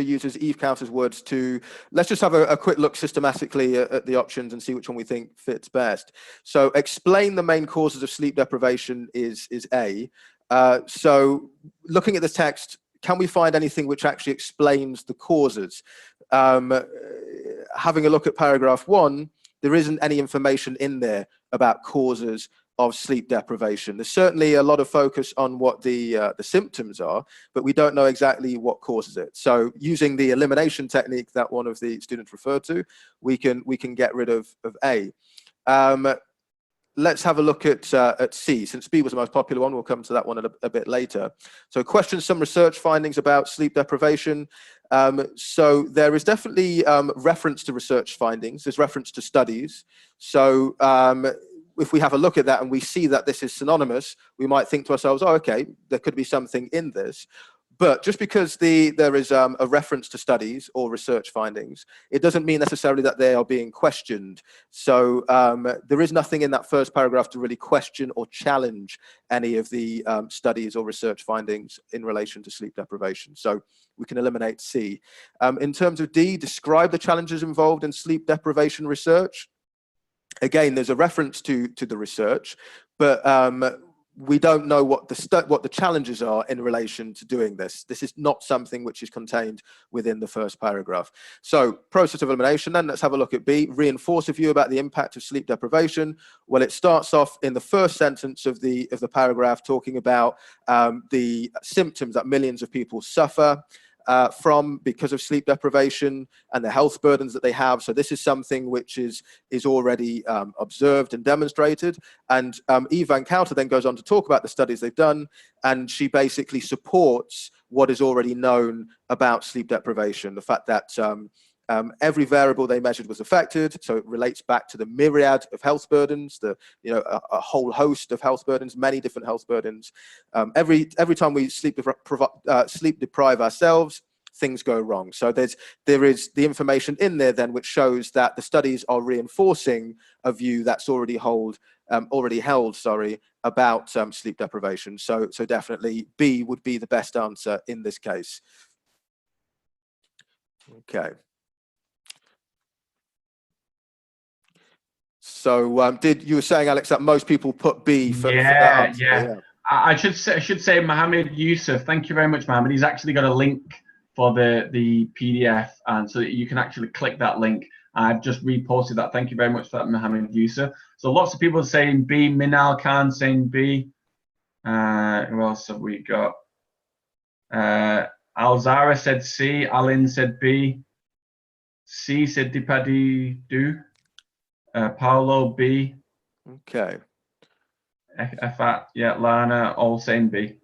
uses Eve Counter's words to, let's just have a quick look systematically at the options and see which one we think fits best. So explain the main causes of sleep deprivation is A. So looking at the text, can we find anything which actually explains the causes? Having a look at paragraph 1, there isn't any information in there about causes of sleep deprivation. There's certainly a lot of focus on what the symptoms are, but we don't know exactly what causes it. So using the elimination technique that one of the students referred to, we can get rid of A. Let's have a look at C. Since B was the most popular one, we'll come to that one a bit later. So question some research findings about sleep deprivation. So there is definitely reference to research findings. There's reference to studies. So if we have a look at that and we see that this is synonymous, we might think to ourselves, oh, okay, there could be something in this. But just because there is a reference to studies or research findings, it doesn't mean necessarily that they are being questioned. So there is nothing in that first paragraph to really question or challenge any of the studies or research findings in relation to sleep deprivation. So we can eliminate C. In terms of D, describe the challenges involved in sleep deprivation research. Again, there's a reference to the research, but we don't know what the challenges are in relation to doing this. This is not something which is contained within the first paragraph. So process of elimination, then let's have a look at B. Reinforce a view about the impact of sleep deprivation. Well, it starts off in the first sentence of the paragraph talking about the symptoms that millions of people suffer from because of sleep deprivation and the health burdens that they have. So this is something which is already observed and demonstrated. And Eve Van Counter then goes on to talk about the studies they've done, and she basically supports what is already known about sleep deprivation, the fact that every variable they measured was affected, so it relates back to the myriad of health burdens, a whole host of health burdens, many different health burdens. Every time we sleep deprive ourselves, things go wrong. So there is the information in there then which shows that the studies are reinforcing a view that's already held about sleep deprivation. So definitely B would be the best answer in this case. Okay. So you were saying, Alex, that most people put B for that answer? Yeah. I should say Mohammed Yusuf. Thank you very much, Mohammed. He's actually got a link for the PDF, and so that you can actually click that link. I've just reposted that. Thank you very much for that, Mohammed Yusuf. So lots of people are saying B. Minal Khan saying B. Who else have we got? Alzara said C. Alin said B. C said Dipadi do. Paolo B. Okay. Efat, yeah, Lana, all saying B.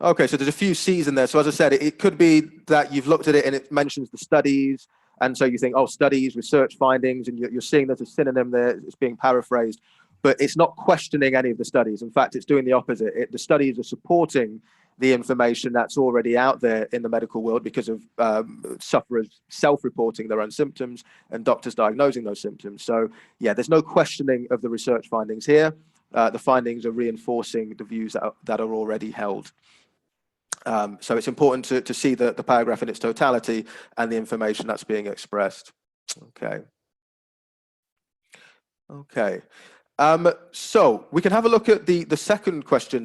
Okay, so there's a few C's in there. So as I said, it could be that you've looked at it and it mentions the studies, and so you think, oh, studies, research findings, and you're seeing there's a synonym there, it's being paraphrased, but it's not questioning any of the studies. In fact, it's doing the opposite. The studies are supporting the information that's already out there in the medical world because of sufferers self-reporting their own symptoms and doctors diagnosing those symptoms. So yeah, there's no questioning of the research findings here. The findings are reinforcing the views that are already held. So it's important to see the paragraph in its totality and the information that's being expressed. Okay. Okay. So we can have a look at the second question now.